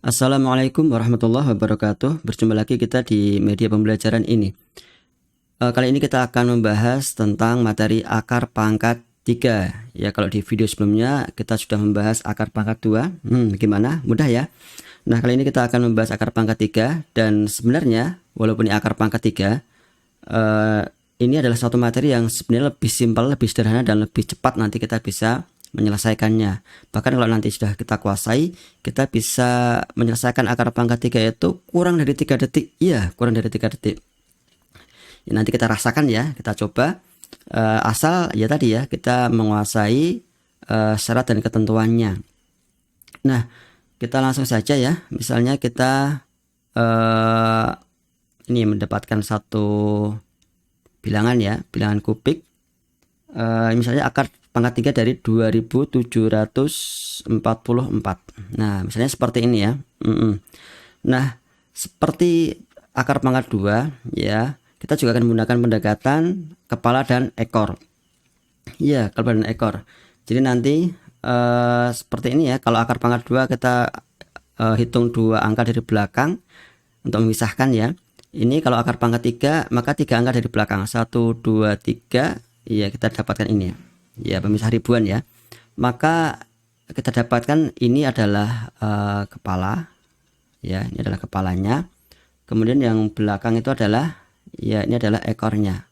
Assalamualaikum warahmatullahi wabarakatuh. Berjumpa lagi kita di media pembelajaran ini. Kali ini kita akan membahas tentang materi akar pangkat 3. Ya, kalau di video sebelumnya kita sudah membahas akar pangkat 2. Gimana? Mudah ya? Nah, kali ini kita akan membahas akar pangkat 3. Dan sebenarnya, walaupun ini akar pangkat 3, ini adalah satu materi yang sebenarnya lebih simpel, lebih sederhana, dan lebih cepat nanti kita bisa menyelesaikannya. Bahkan kalau nanti sudah kita kuasai, kita bisa menyelesaikan akar pangkat 3 itu kurang dari 3 detik. Iya, kurang dari 3 detik. Ya, nanti kita rasakan ya, kita coba. Asal ya tadi ya, kita menguasai syarat dan ketentuannya. Nah, kita langsung saja ya. Misalnya kita ini mendapatkan satu bilangan ya, bilangan kubik. Misalnya akar pangkat 3 dari 2744. Nah, misalnya seperti ini ya. Nah, seperti akar pangkat 2 ya, kita juga akan menggunakan pendekatan kepala dan ekor. Iya, kepala dan ekor. Jadi nanti seperti ini ya. Kalau akar pangkat 2 kita hitung 2 angka dari belakang untuk memisahkan ya. Ini kalau akar pangkat 3 maka 3 angka dari belakang. 1, 2, 3. Iya, kita dapatkan ini ya, pemisah ribuan ya. Maka kita dapatkan ini adalah kepala ya, ini adalah kepalanya. Kemudian yang belakang itu adalah ya, ini adalah ekornya.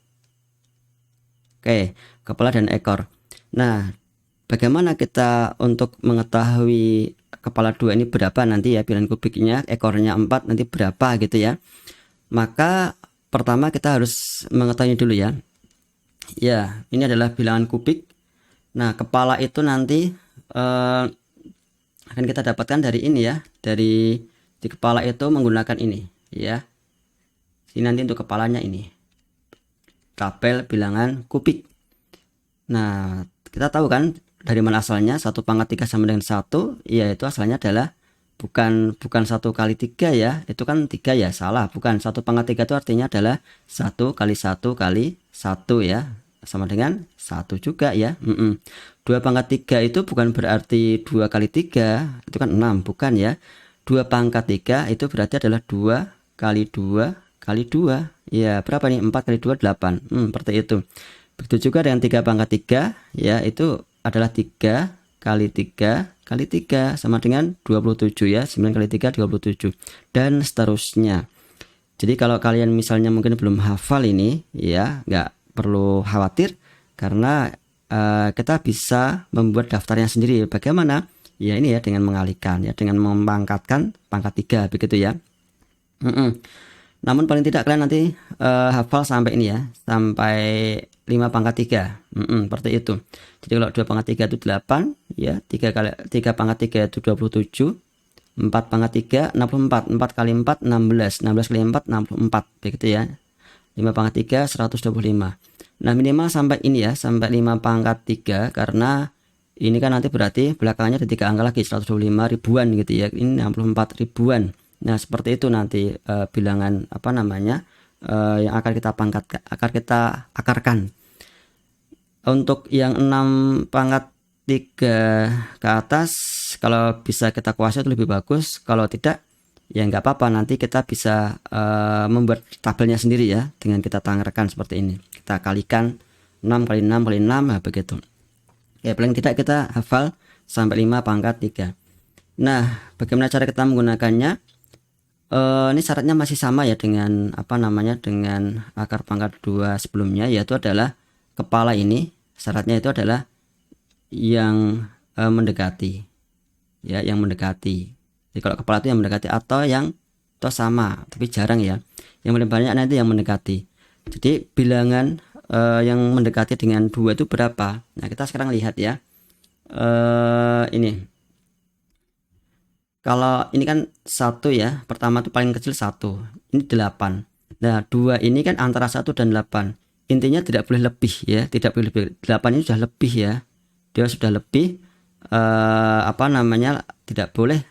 Oke, kepala dan ekor. Nah, bagaimana kita untuk mengetahui kepala 2 ini berapa nanti ya, bilangan kubiknya, ekornya 4 nanti berapa gitu ya. Maka pertama kita harus mengetahui dulu ya. Ya, ini adalah bilangan kubik. Nah, kepala itu nanti akan kita dapatkan dari ini ya. Dari di kepala itu menggunakan ini ya. Ini nanti untuk kepalanya ini. Tabel bilangan kubik. Nah, kita tahu kan dari mana asalnya 1 pangkat 3 sama dengan 1, yaitu asalnya adalah bukan 1 kali 3 ya, itu kan 3 ya, salah, bukan. 1 pangkat 3 itu artinya adalah 1 kali 1 kali 1 ya, sama dengan 1 juga ya. 2 pangkat 3 itu bukan berarti 2 kali 3, itu kan 6, bukan ya. 2 pangkat 3 itu berarti adalah 2 kali 2 kali 2 ya, berapa nih? 4 kali 2 8. Seperti itu. Begitu juga dengan 3 pangkat 3 ya, itu adalah 3 kali 3 kali 3 sama dengan 27 ya. 9 kali 3 27 dan seterusnya. Jadi kalau kalian misalnya mungkin belum hafal ini ya, nggak perlu khawatir karena kita bisa membuat daftarnya sendiri. Bagaimana? Ya ini ya, dengan mengalihkan ya, dengan memangkatkan pangkat 3 begitu ya. Namun paling tidak kalian nanti hafal sampai ini ya, sampai 5 pangkat 3. Seperti itu. Jadi kalau 2 pangkat 3 itu 8 ya, 3 pangkat 3 itu 27, 4 pangkat 3 64, 4 kali 4 16, 16 kali 4 64 begitu ya. 5 pangkat 3 125. Nah, minimal sampai ini ya, sampai 5 pangkat 3 karena ini kan nanti berarti belakangnya ada 3 angka lagi, 125 ribuan gitu ya. Ini 64 ribuan. Nah, seperti itu nanti bilangan apa namanya yang akan kita akarkan. Untuk yang 6 pangkat 3 ke atas, kalau bisa kita kuasai itu lebih bagus. Kalau tidak ya nggak apa-apa, nanti kita bisa membuat tabelnya sendiri ya, dengan kita tangerkan seperti ini. Kita kalikan 6 kali 6 kali 6 nah, begitu ya. Paling tidak kita hafal sampai 5 pangkat 3. Nah, bagaimana cara kita menggunakannya? Ini syaratnya masih sama ya dengan apa namanya, dengan akar pangkat 2 sebelumnya, yaitu adalah kepala ini syaratnya itu adalah yang mendekati ya, yang mendekati. Jadi kalau kepala itu yang mendekati atau yang atau sama, tapi jarang ya. Yang paling banyak nanti yang mendekati. Jadi bilangan yang mendekati dengan 2 itu berapa? Nah, kita sekarang lihat ya. Ini kalau ini kan 1 ya, pertama itu paling kecil 1, ini 8. Nah, 2 ini kan antara 1 dan 8. Intinya tidak boleh lebih ya, tidak boleh lebih. 8 ini sudah lebih ya, dia sudah lebih apa namanya, tidak boleh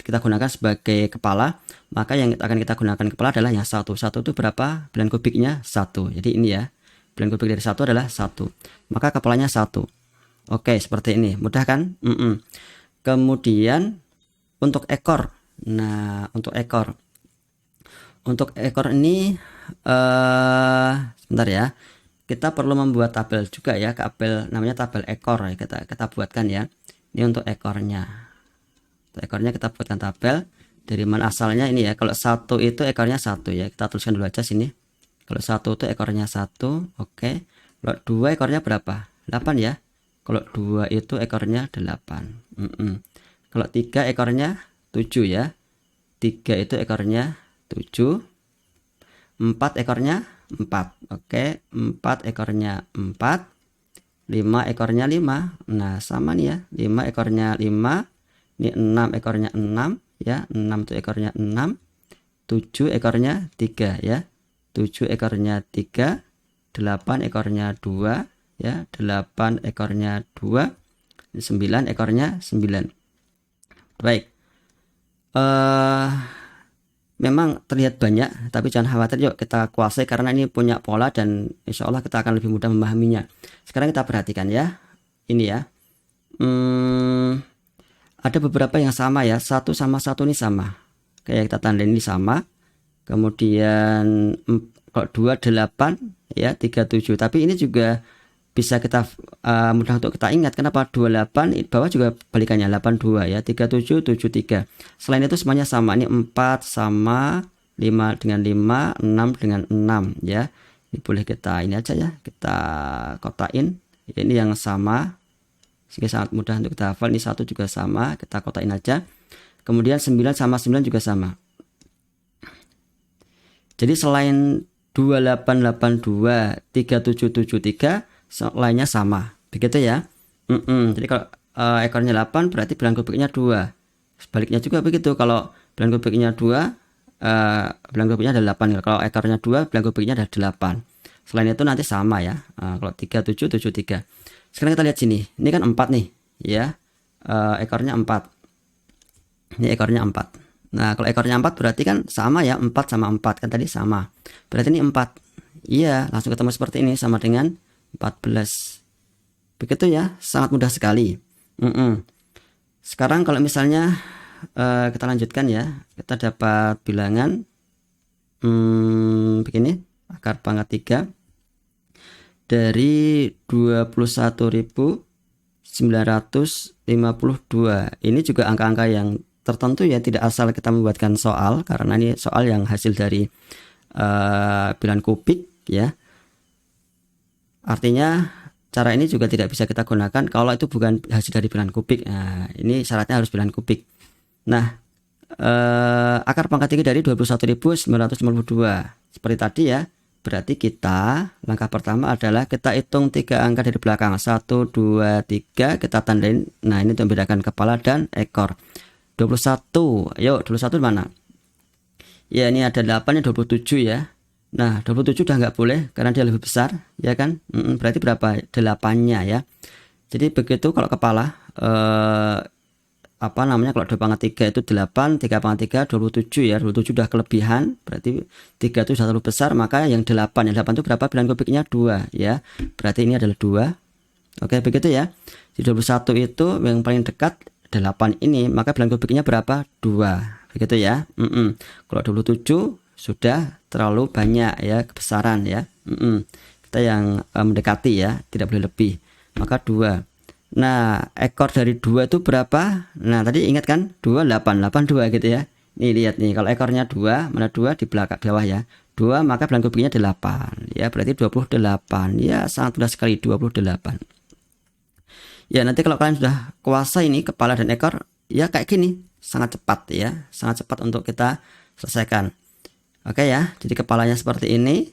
kita gunakan sebagai kepala. Maka yang akan kita gunakan kepala adalah yang 1. 1 itu berapa? Bilangan kubiknya 1. Jadi ini ya, bilangan kubik dari 1 adalah 1. Maka kepalanya 1. Oke, seperti ini. Mudah kan? Kemudian untuk ekor Nah, untuk ekor. Untuk ekor ini sebentar ya. Kita perlu membuat tabel juga ya, tabel namanya tabel ekor ya, kita buatkan ya. Ini untuk ekornya. Untuk ekornya kita buatkan tabel. Dari mana asalnya ini ya. Kalau 1 itu ekornya 1 ya. Kita tuliskan dulu aja sini. Kalau 1 itu ekornya 1, oke. Kalau 2 ekornya berapa? 8 ya. Kalau 2 itu ekornya 8. Kalau 3 ekornya 7 ya. 3 itu ekornya 7. 4 ekornya 4. Oke, 4 ekornya 4. 5 ekornya 5. Nah, sama nih ya. 5 ekornya 5. Ini 6 ekornya 6 ya. 6 itu ekornya 6. 7 ekornya 3 ya. 7 ekornya 3. 8 ekornya 2 ya. 8 ekornya 2. 9 ekornya 9. Baik. Memang terlihat banyak, tapi jangan khawatir, yuk kita kuasai karena ini punya pola dan insya Allah kita akan lebih mudah memahaminya. Sekarang kita perhatikan ya, ini ya, ada beberapa yang sama ya, 1 sama 1 ini sama, kayak kita tanda ini sama, kemudian kalau 2 8 ya, 3 7, tapi ini juga bisa kita mudah untuk kita ingat. Kenapa? 28 bawah juga balikannya 82 ya, 37 73. Selain itu semuanya sama. Ini 4 sama, 5 dengan 5, 6 dengan 6 ya. Ini boleh kita ini aja ya, kita kotain. Ini yang sama sehingga sangat mudah untuk kita hafal. Ini 1 juga sama, kita kotain aja. Kemudian 9 sama 9 juga sama. Jadi selain 2882, 3773 lainnya sama, begitu ya. Jadi kalau ekornya 8 berarti bilangan kubiknya 2. Sebaliknya juga begitu, kalau bilangan kubiknya 2, bilangan kubiknya ada 8. Kalau ekornya 2, bilangan kubiknya ada 8. Selain itu nanti sama ya. Kalau 37 73. Sekarang kita lihat sini, ini kan 4 nih ya. Ekornya 4. Ini ekornya 4. Nah, kalau ekornya 4 berarti kan sama ya, 4 sama 4 kan tadi sama. Berarti ini 4. Iya, langsung ketemu seperti ini, sama dengan 14. Begitu ya, sangat mudah sekali. Sekarang kalau misalnya kita lanjutkan ya, kita dapat bilangan begini, akar pangkat 3 dari 21.952. Ini juga angka-angka yang tertentu ya, tidak asal kita membuatkan soal, karena ini soal yang hasil dari bilangan kubik ya. Artinya cara ini juga tidak bisa kita gunakan kalau itu bukan hasil dari bilangan kubik. Nah, ini syaratnya harus bilangan kubik. Nah, akar pangkat 3 dari 21.952 seperti tadi ya. Berarti kita langkah pertama adalah kita hitung 3 angka dari belakang, 1 2 3, kita tandain. Nah, ini untuk membedakan kepala dan ekor. 21, yuk 21 mana? Ya, ini ada 8 ya, 27 ya. Nah, 27 udah nggak boleh karena dia lebih besar, ya kan? Berarti berapa? 8-nya ya. Jadi begitu kalau kepala, kalau 2 pangkat 3 itu 8, 3 pangkat 3, 27 ya. 27 udah kelebihan, berarti 3 itu sudah terlalu besar, maka yang 8 itu berapa? Bilangan kubiknya 2 ya. Berarti ini adalah 2. Oke, begitu ya. Di 21 itu yang paling dekat 8 ini, maka bilangan kubiknya berapa? 2. Begitu ya. Kalau 27 sudah terlalu banyak ya kebesaran ya. Kita yang mendekati ya, tidak boleh lebih, maka 2. Nah, ekor dari 2 itu berapa? Nah, tadi ingat kan 2 8 8 2 gitu ya. Nih lihat nih, kalau ekornya 2, mana 2 di belakang bawah ya. 2 maka bilangan kubiknya 8 ya, berarti 28 ya, sangat mudah sekali 28. Ya, nanti kalau kalian sudah kuasa ini kepala dan ekor ya kayak gini, sangat cepat ya, sangat cepat untuk kita selesaikan. Oke ya, jadi kepalanya seperti ini.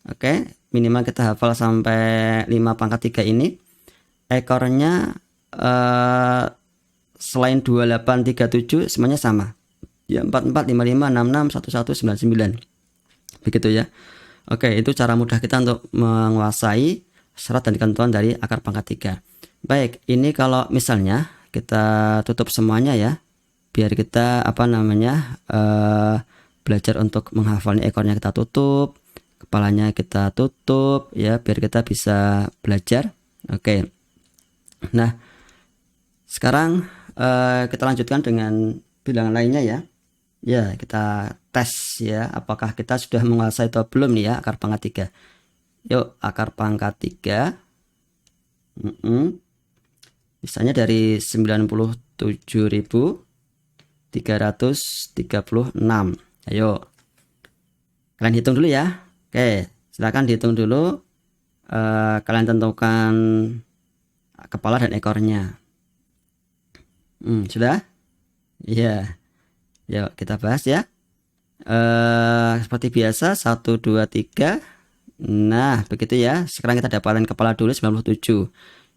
Oke, minimal kita hafal sampai 5 pangkat 3 ini. Ekornya selain 28 37 semuanya sama. Ya, 44 55 66 11 99. Begitu ya. Oke, itu cara mudah kita untuk menguasai syarat dan ketentuan dari akar pangkat 3. Baik, ini kalau misalnya kita tutup semuanya ya, biar kita belajar untuk menghafalnya. Ekornya kita tutup, kepalanya kita tutup ya, biar kita bisa belajar. Oke. Nah, sekarang kita lanjutkan dengan bilangan lainnya ya. Ya, kita tes ya, apakah kita sudah menguasai atau belum nih ya akar pangkat 3. Yuk, akar pangkat 3. Misalnya dari 97.336. Ayo, kalian hitung dulu ya. Oke, silakan dihitung dulu. Kalian tentukan kepala dan ekornya. Sudah? Iya. Yuk, kita bahas ya. Seperti biasa 1 2 3. Nah, begitu ya. Sekarang kita dapatkan kepala dulu 97.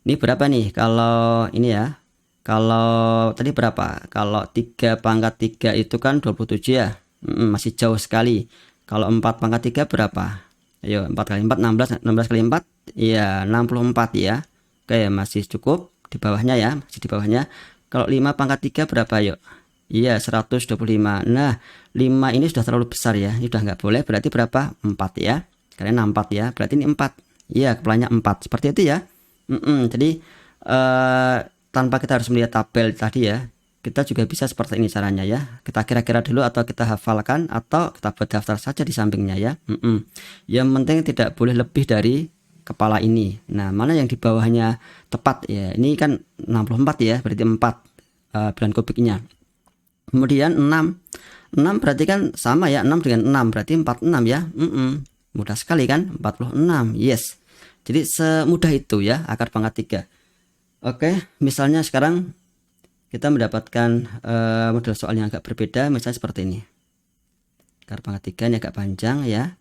Ini berapa nih kalau ini ya? Kalau tadi berapa? Kalau 3 pangkat 3 itu kan 27 ya. Masih jauh sekali. Kalau 4 pangkat 3 berapa? Ayo, 4 kali 4 16, 16 kali 4 iya 64 ya. Oke, masih cukup di bawahnya ya, masih di bawahnya. Kalau 5 pangkat 3 berapa yuk? Iya 125. Nah, 5 ini sudah terlalu besar ya. Ini sudah nggak boleh, berarti berapa? 4 ya. Kalian 4 ya. Berarti ini 4. Iya, kepalanya 4. Seperti itu ya. Jadi tanpa kita harus melihat tabel tadi ya, kita juga bisa seperti ini caranya ya. Kita kira-kira dulu atau kita hafalkan atau kita buat daftar saja di sampingnya ya. Yang penting tidak boleh lebih dari kepala ini. Nah, mana yang di bawahnya tepat ya. Ini kan 64 ya, berarti 4 bulan kubiknya. Kemudian 6 berarti kan sama ya, 6 dengan 6 berarti 46 ya. Mudah sekali kan, 46. Yes. Jadi semudah itu ya akar pangkat 3. Oke, misalnya sekarang kita mendapatkan model soal yang agak berbeda, misalnya seperti ini. Akar pangkat 3 ini agak panjang ya.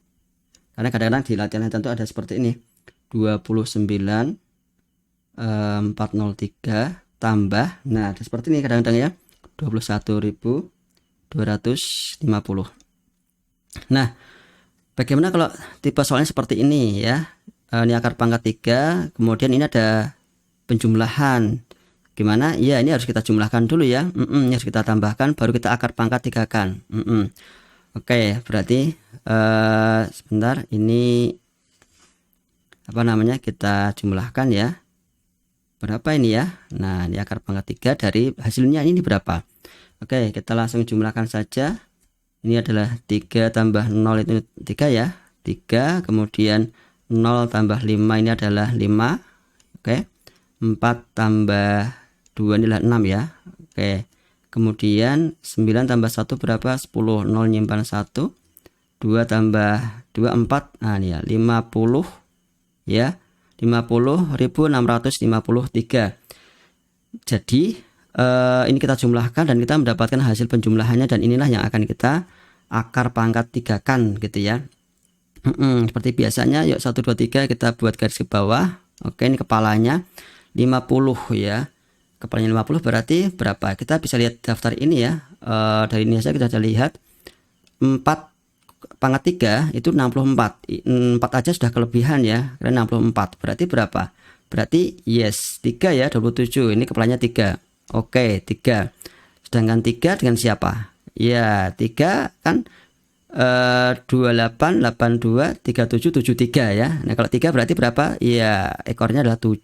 Karena kadang-kadang di latihan tentu ada seperti ini. 29.403 tambah, nah ada seperti ini kadang-kadang ya. 21.250. Nah, bagaimana kalau tipe soalnya seperti ini ya? Ini akar pangkat 3, kemudian ini ada penjumlahan. Gimana? Ya, ini harus kita jumlahkan dulu ya. Ini harus kita tambahkan, baru kita akar pangkat 3 kan. Oke, berarti sebentar, ini apa namanya? Kita jumlahkan ya. Berapa ini ya? Nah, ini akar pangkat 3 dari hasilnya ini berapa? Oke, kita langsung jumlahkan saja. Ini adalah 3 tambah 0 itu 3 ya. 3, kemudian 0 tambah 5 ini adalah 5. Oke. 4 tambah 2 ini adalah 6 ya. Oke. Kemudian 9 tambah 1 berapa? 10. 0 nyimpan 1. 2 tambah 2 4. Nah, ini ya 50 ya. 50.653. Jadi ini kita jumlahkan dan kita mendapatkan hasil penjumlahannya, dan inilah yang akan kita akar pangkat 3 kan gitu ya. Seperti biasanya, yuk 1 2 3 kita buat garis ke bawah. Oke, ini kepalanya 50 ya. Kepalanya 50 berarti berapa? Kita bisa lihat daftar ini ya. Dari ini saja kita bisa lihat 4 pangkat 3 itu 64. 4 aja sudah kelebihan ya. Karena 64. Berarti berapa? Berarti yes, 3 ya, 27. Ini kepalanya 3. Oke, 3. Sedangkan 3 dengan siapa? Ya, 3 kan 28 82 37 73 ya. Nah, kalau 3 berarti berapa? Ya, ekornya adalah 7.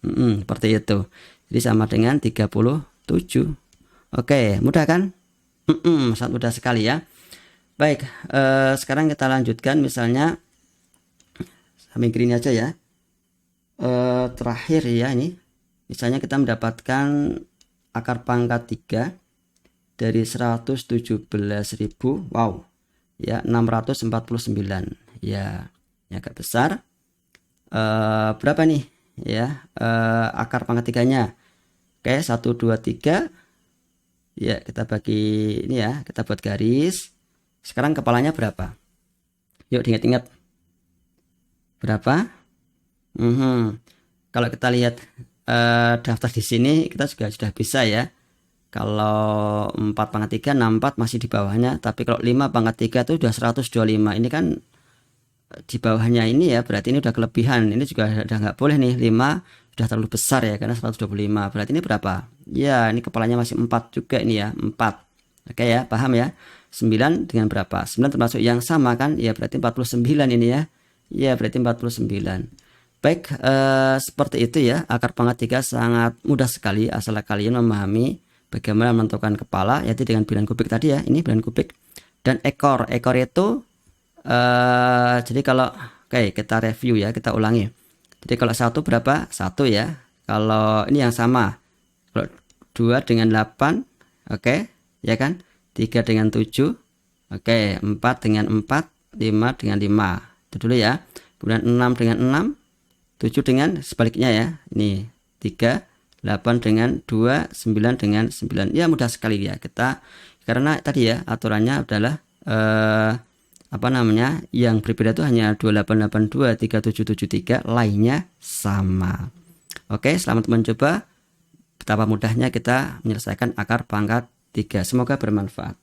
Seperti itu. Jadi sama dengan 37. Oke, mudah kan? Sangat mudah sekali ya. Baik, sekarang kita lanjutkan misalnya sambil green aja ya. Terakhir ya ini. Misalnya kita mendapatkan akar pangkat 3 dari 117.000. Wow. Ya, 649. Ya, ini agak besar. Berapa nih? Ya, akar pangkat 3-nya. Oke, 1 2 3. Ya, kita bagi ini ya, kita buat garis. Sekarang kepalanya berapa? Yuk diingat-ingat. Berapa? Kalau kita lihat daftar di sini, kita juga sudah bisa ya. Kalau 4 pangkat 3 64 masih di bawahnya, tapi kalau 5 pangkat 3 itu sudah 125. Ini kan di bawahnya ini ya, berarti ini udah kelebihan. Ini juga udah nggak boleh nih, 5 sudah terlalu besar ya, karena 125. Berarti ini berapa? Ya, ini kepalanya masih 4 juga ini ya, 4. Oke ya, paham ya? 9 dengan berapa? 9 termasuk yang sama kan? Ya, berarti 49 ini ya. Ya, berarti 49. Baik, seperti itu ya. Akar pangkat 3 sangat mudah sekali asal kalian memahami Bagaimana menentukan kepala, yaitu dengan bilangan kubik tadi ya. Ini bilangan kubik. Dan ekor itu jadi kalau oke, kita review ya, kita ulangi. Jadi kalau 1 berapa? 1 ya. Kalau ini yang sama. Kalau 2 dengan 8, oke, ya kan? 3 dengan 7, oke, 4 dengan 4, 5 dengan 5. Itu dulu ya. Kemudian 6 dengan 6, 7 dengan sebaliknya ya. Ini 3, 8 dengan 2, 9 dengan 9. Ya mudah sekali ya kita, karena tadi ya aturannya adalah yang berbeda itu hanya 2882, 3773, lainnya sama. Oke, selamat mencoba. Betapa mudahnya kita menyelesaikan akar pangkat 3. Semoga bermanfaat.